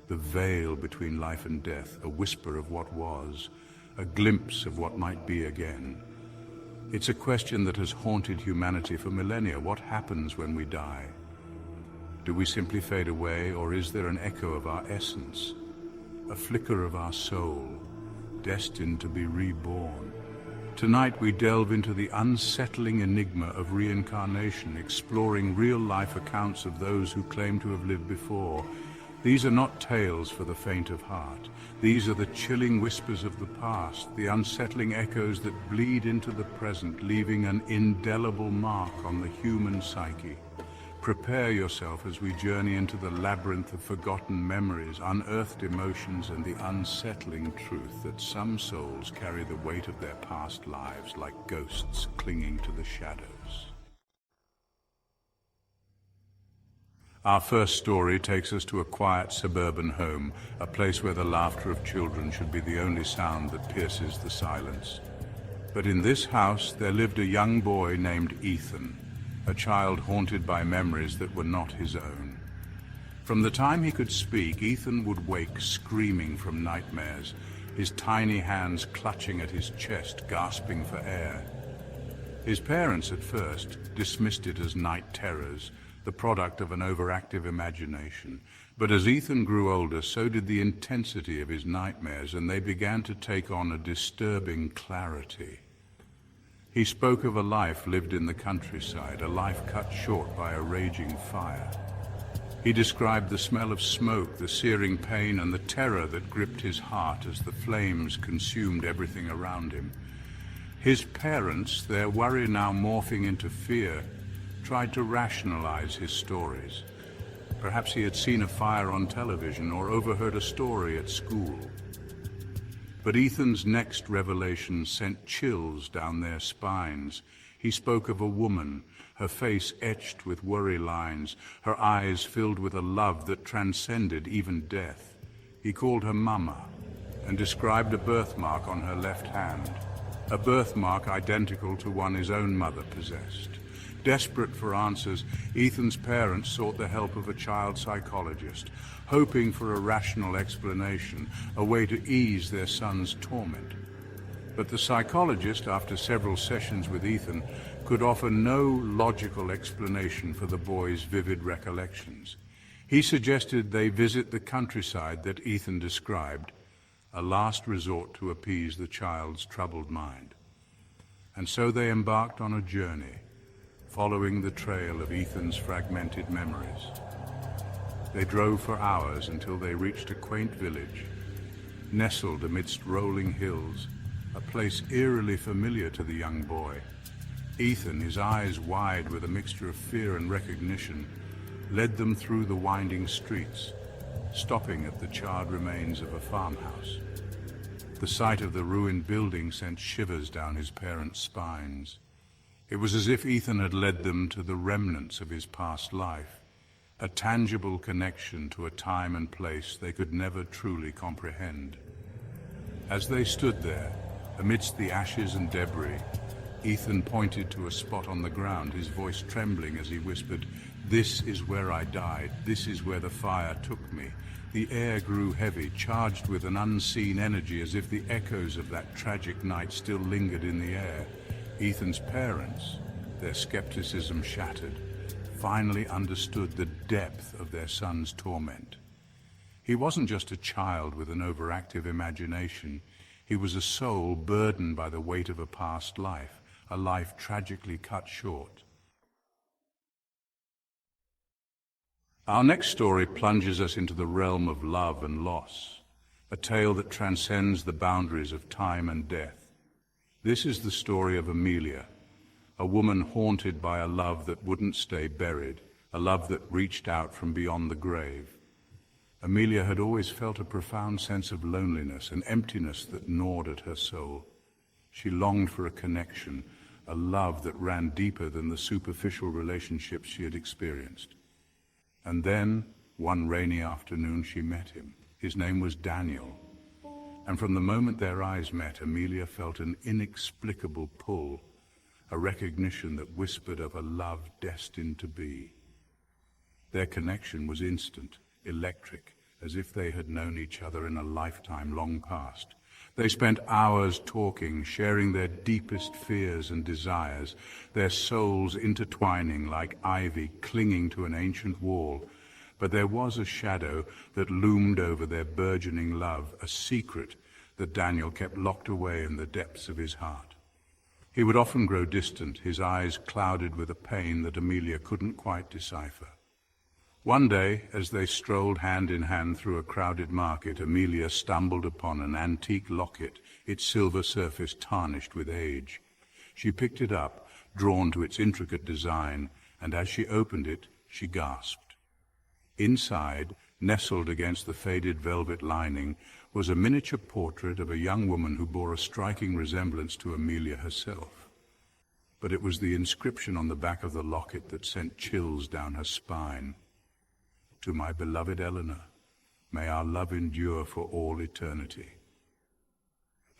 the veil between life and death, a whisper of what was, a glimpse of what might be again. It's a question that has haunted humanity for millennia. What happens when we die? Do we simply fade away, or is there an echo of our essence, a flicker of our soul, destined to be reborn? Tonight we delve into the unsettling enigma of reincarnation, exploring real-life accounts of those who claim to have lived before. These are not tales for the faint of heart. These are the chilling whispers of the past, the unsettling echoes that bleed into the present, leaving an indelible mark on the human psyche. Prepare yourself as we journey into the labyrinth of forgotten memories, unearthed emotions, and the unsettling truth that some souls carry the weight of their past lives like ghosts clinging to the shadows. Our first story takes us to a quiet suburban home, a place where the laughter of children should be the only sound that pierces the silence. But in this house there lived a young boy named Ethan, a child haunted by memories that were not his own. From the time he could speak, Ethan would wake screaming from nightmares, his tiny hands clutching at his chest, gasping for air. His parents at first dismissed it as night terrors, the product of an overactive imagination. But as Ethan grew older, so did the intensity of his nightmares, and they began to take on a disturbing clarity. He spoke of a life lived in the countryside, a life cut short by a raging fire. He described the smell of smoke, the searing pain, and the terror that gripped his heart as the flames consumed everything around him. His parents, their worry now morphing into fear, tried to rationalize his stories. Perhaps he had seen a fire on television or overheard a story at school. But Ethan's next revelation sent chills down their spines. He spoke of a woman, her face etched with worry lines, her eyes filled with a love that transcended even death. He called her Mama and described a birthmark on her left hand, a birthmark identical to one his own mother possessed. Desperate for answers, Ethan's parents sought the help of a child psychologist, hoping for a rational explanation, a way to ease their son's torment. But the psychologist, after several sessions with Ethan, could offer no logical explanation for the boy's vivid recollections. He suggested they visit the countryside that Ethan described, a last resort to appease the child's troubled mind. And so they embarked on a journey, following the trail of Ethan's fragmented memories. They drove for hours until they reached a quaint village, nestled amidst rolling hills, a place eerily familiar to the young boy. Ethan, his eyes wide with a mixture of fear and recognition, led them through the winding streets, stopping at the charred remains of a farmhouse. The sight of the ruined building sent shivers down his parents' spines. It was as if Ethan had led them to the remnants of his past life, a tangible connection to a time and place they could never truly comprehend. As they stood there, amidst the ashes and debris, Ethan pointed to a spot on the ground, his voice trembling as he whispered, "This is where I died. This is where the fire took me." The air grew heavy, charged with an unseen energy, as if the echoes of that tragic night still lingered in the air. Ethan's parents, their skepticism shattered, finally understood the depth of their son's torment. He wasn't just a child with an overactive imagination. He was a soul burdened by the weight of a past life, a life tragically cut short. Our next story plunges us into the realm of love and loss, a tale that transcends the boundaries of time and death. This is the story of Amelia, a woman haunted by a love that wouldn't stay buried, a love that reached out from beyond the grave. Amelia had always felt a profound sense of loneliness, an emptiness that gnawed at her soul. She longed for a connection, a love that ran deeper than the superficial relationships she had experienced. And then, one rainy afternoon, she met him. His name was Daniel. And from the moment their eyes met, Amelia felt an inexplicable pull, a recognition that whispered of a love destined to be. Their connection was instant, electric, as if they had known each other in a lifetime long past. They spent hours talking, sharing their deepest fears and desires, their souls intertwining like ivy clinging to an ancient wall. But there was a shadow that loomed over their burgeoning love, a secret that Daniel kept locked away in the depths of his heart. He would often grow distant, his eyes clouded with a pain that Amelia couldn't quite decipher. One day, as they strolled hand in hand through a crowded market, Amelia stumbled upon an antique locket, its silver surface tarnished with age. She picked it up, drawn to its intricate design, and as she opened it, she gasped. Inside, nestled against the faded velvet lining, was a miniature portrait of a young woman who bore a striking resemblance to Amelia herself. But it was the inscription on the back of the locket that sent chills down her spine. To my beloved Eleanor, may our love endure for all eternity.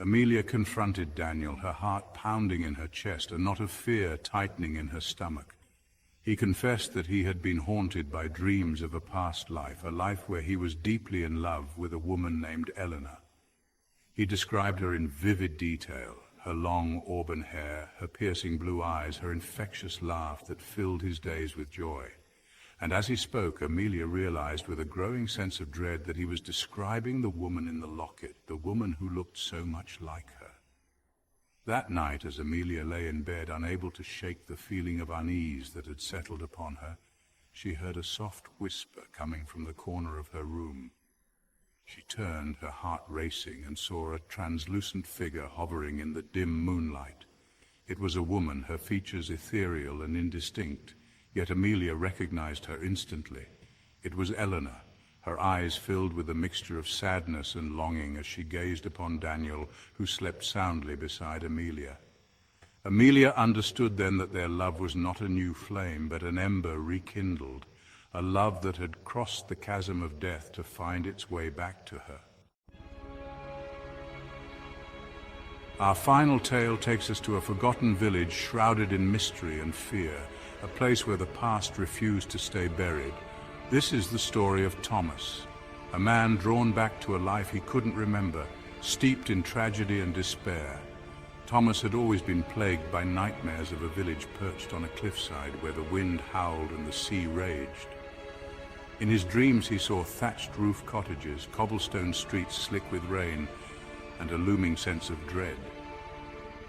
Amelia confronted Daniel, her heart pounding in her chest, a knot of fear tightening in her stomach. He confessed that he had been haunted by dreams of a past life, a life where he was deeply in love with a woman named Eleanor. He described her in vivid detail, her long auburn hair, her piercing blue eyes, her infectious laugh that filled his days with joy. And as he spoke, Amelia realized with a growing sense of dread that he was describing the woman in the locket, the woman who looked so much like her. That night, as Amelia lay in bed, unable to shake the feeling of unease that had settled upon her, she heard a soft whisper coming from the corner of her room. She turned, her heart racing, and saw a translucent figure hovering in the dim moonlight. It was a woman, her features ethereal and indistinct, yet Amelia recognized her instantly. It was Eleanor, her eyes filled with a mixture of sadness and longing as she gazed upon Daniel, who slept soundly beside Amelia. Amelia understood then that their love was not a new flame, but an ember rekindled, a love that had crossed the chasm of death to find its way back to her. Our final tale takes us to a forgotten village shrouded in mystery and fear, a place where the past refused to stay buried. This is the story of Thomas, a man drawn back to a life he couldn't remember, steeped in tragedy and despair. Thomas had always been plagued by nightmares of a village perched on a cliffside where the wind howled and the sea raged. In his dreams he saw thatched roof cottages, cobblestone streets slick with rain, and a looming sense of dread.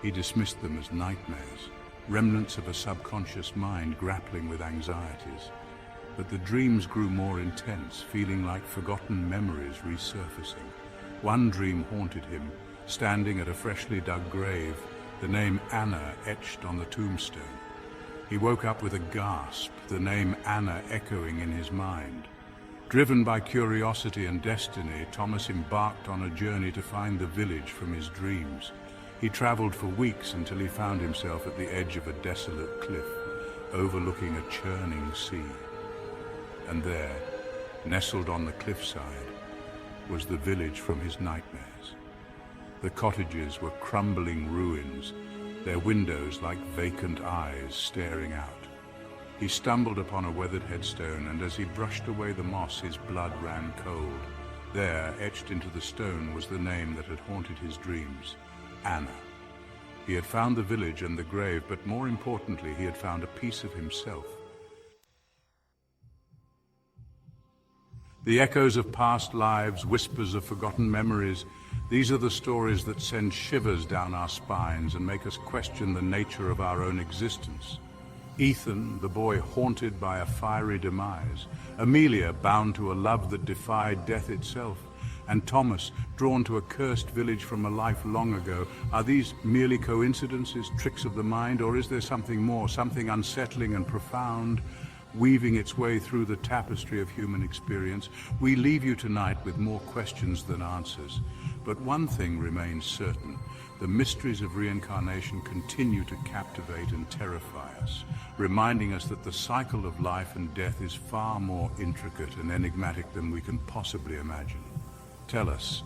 He dismissed them as nightmares, remnants of a subconscious mind grappling with anxieties. But the dreams grew more intense, feeling like forgotten memories resurfacing. One dream haunted him, standing at a freshly dug grave, the name Anna etched on the tombstone. He woke up with a gasp, the name Anna echoing in his mind. Driven by curiosity and destiny, Thomas embarked on a journey to find the village from his dreams. He traveled for weeks until he found himself at the edge of a desolate cliff, overlooking a churning sea. And there, nestled on the cliffside, was the village from his nightmares. The cottages were crumbling ruins, their windows like vacant eyes staring out. He stumbled upon a weathered headstone, and as he brushed away the moss, his blood ran cold. There, etched into the stone, was the name that had haunted his dreams, Anna. He had found the village and the grave, but more importantly, he had found a piece of himself. The echoes of past lives, whispers of forgotten memories, these are the stories that send shivers down our spines and make us question the nature of our own existence. Ethan, the boy haunted by a fiery demise, Amelia, bound to a love that defied death itself, and Thomas, drawn to a cursed village from a life long ago. Are these merely coincidences, tricks of the mind, or is there something more, something unsettling and profound, weaving its way through the tapestry of human experience? We leave you tonight with more questions than answers. But one thing remains certain. The mysteries of reincarnation continue to captivate and terrify us, reminding us that the cycle of life and death is far more intricate and enigmatic than we can possibly imagine. Tell us,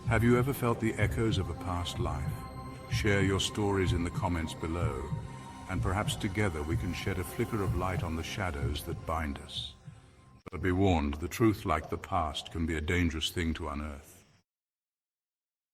have you ever felt the echoes of a past life? Share your stories in the comments below, and perhaps together we can shed a flicker of light on the shadows that bind us. But be warned, the truth, like the past, can be a dangerous thing to unearth.